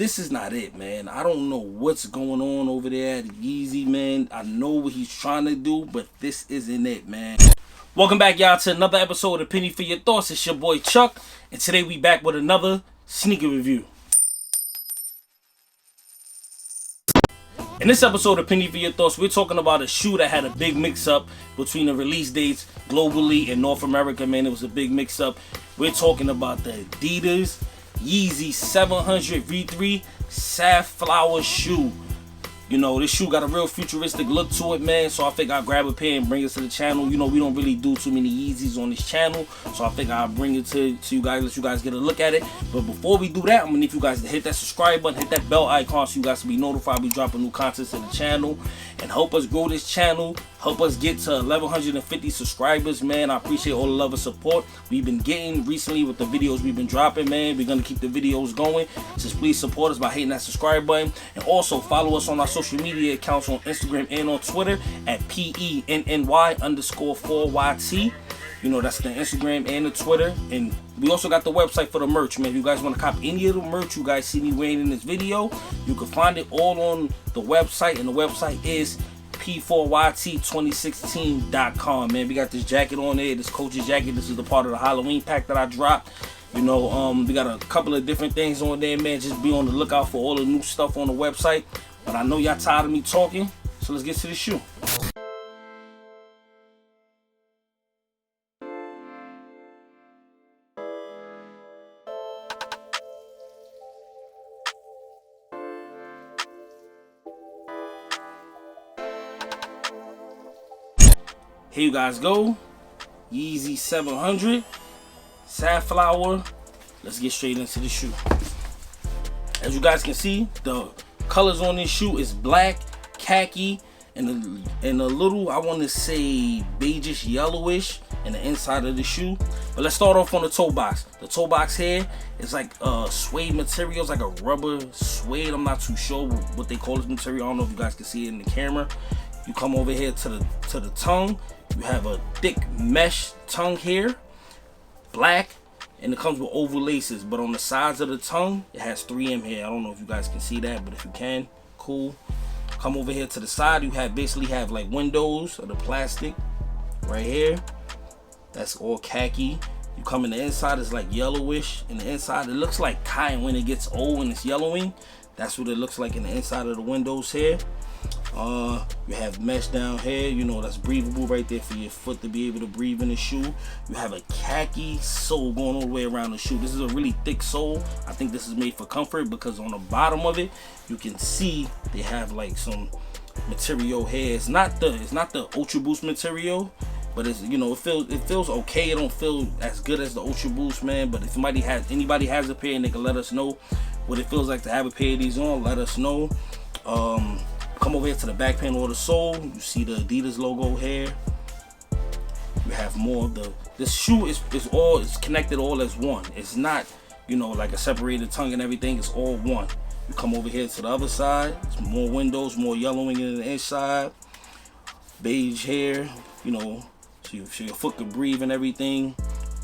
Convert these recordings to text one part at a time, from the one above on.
this is not it, man. I don't know what's going on over there at Yeezy, man. I know what he's trying to do, but this isn't it, man. Welcome back, y'all, to another episode of Penny for Your Thoughts. It's your boy Chuck, and today we back with another sneaker review. In this episode of Penny for Your Thoughts, we're talking about a shoe that had a big mix-up between the release dates globally and North America, man. It was a big mix-up. We're talking about the Adidas Yeezy 700 V3 Safflower shoe. You know, this shoe got a real futuristic look to it, man. So I think I'll grab a pair and bring it to the channel. You know, we don't really do too many Yeezys on this channel. So I think I'll bring it to you guys, let you guys get a look at it. But before we do that, I'm going to need you guys to hit that subscribe button, hit that bell icon so you guys can be notified we dropping new content to the channel. And help us grow this channel. Help us get to 1,150 subscribers, man. I appreciate all the love and support we've been getting recently with the videos we've been dropping, man. We're going to keep the videos going. Just please support us by hitting that subscribe button. And also follow us on our social media accounts on Instagram and on Twitter at PENNY_4YT. You know, that's the Instagram and the Twitter. And we also got the website for the merch, man. If you guys want to cop any of the merch you guys see me wearing in this video, you can find it all on the website. And the website is P4YT2016.com, man. We got this jacket on there, this Coach's jacket. This is the part of the Halloween pack that I dropped. You know, we got a couple of different things on there, man. Just be on the lookout for all the new stuff on the website. But I know y'all tired of me talking, so let's get to the shoe. Here you guys go. Yeezy 700 Safflower. Let's get straight into the shoe. As you guys can see, the colors on this shoe is black, khaki, and a little, I want to say, beigeish yellowish in the inside of the shoe. But let's start off on the toe box. The toe box here is like suede material. It's like a rubber suede. I'm not too sure what they call this material. I don't know if you guys can see it in the camera. You come over here to the tongue. You have a thick mesh tongue here, black, and it comes with oval laces. But on the sides of the tongue, it has 3M here. I don't know if you guys can see that, but if you can, cool. Come over here to the side. You basically have like windows of the plastic right here. That's all khaki. You come in the inside, it's like yellowish. In the inside, it looks like cotton when it gets old and it's yellowing. That's what it looks like in the inside of the windows here. You have mesh down here, you know, that's breathable right there for your foot to be able to breathe in the shoe. You have a khaki sole going all the way around the shoe. This is a really thick sole. I think this is made for comfort because on the bottom of it, you can see they have like some material here. It's not the Ultra Boost material, but it's, you know, it feels okay. It don't feel as good as the Ultra Boost, man. But if anybody has a pair and they can let us know what it feels like to have a pair of these on, let us know. Come over here to the back panel of the sole. You see the Adidas logo here. You have more of this shoe is connected all as one. It's not, you know, like a separated tongue and everything. It's all one. You come over here to the other side. It's more windows, more yellowing in the inside. Beige here, you know, so your foot can breathe and everything.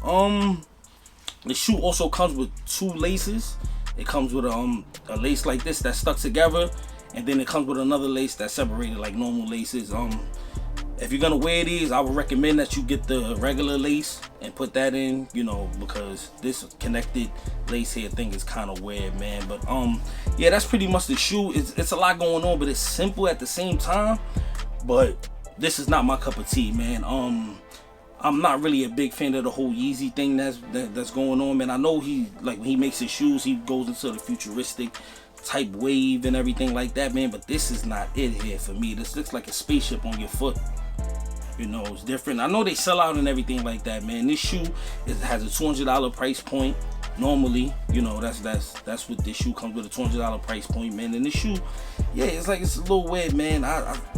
The shoe also comes with 2 laces. It comes with a lace like this that's stuck together. And then it comes with another lace that's separated like normal laces. If you're gonna wear these, I would recommend that you get the regular lace and put that in, you know, because this connected lace here thing is kind of weird, man. But yeah, that's pretty much the shoe. It's a lot going on, but it's simple at the same time. But this is not my cup of tea, man. I'm not really a big fan of the whole Yeezy thing that's going on, man. I know when he makes his shoes, he goes into the futuristic type wave and everything like that, man. But this is not it here for me. This looks like a spaceship on your foot. You know, it's different. I know they sell out and everything like that, man. This shoe has a $200 price point. Normally, you know, that's what this shoe comes with, a $200 price point, man. And this shoe, yeah, it's a little weird, man.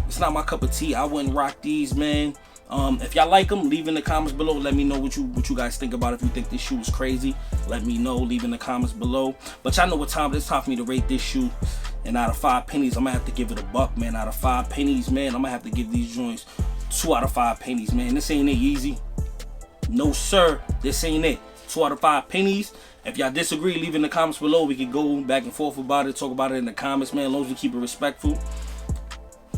It's not my cup of tea. I wouldn't rock these, man. If y'all like them, leave in the comments below. Let me know what you guys think about. If you think this shoe is crazy, let me know. Leave in the comments below. But y'all know what time it is. Time for me to rate this shoe. And out of 5 pennies, I'm gonna have to give it a buck, man. Out of 5 pennies, man, I'm gonna have to give these joints 2 out of 5 pennies, man. This ain't it, Yeezy. No, sir. This ain't it. 2 out of 5 pennies. If y'all disagree, leave it in the comments below. We can go back and forth about it, talk about it in the comments, man, as long as we keep it respectful.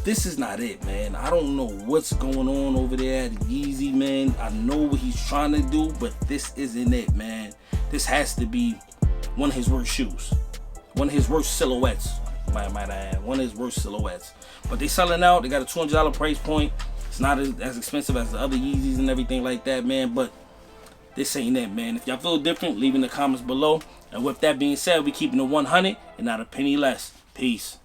This is not it, man. I don't know what's going on over there at Yeezy, man. I know what he's trying to do, but this isn't it, man. This has to be one of his worst shoes. One of his worst silhouettes, might add. One of his worst silhouettes. But they selling out. They got a $200 price point. It's not as expensive as the other Yeezys and everything like that, man. But this ain't it, man. If y'all feel different, leave in the comments below. And with that being said, we keeping it 100 and not a penny less. Peace.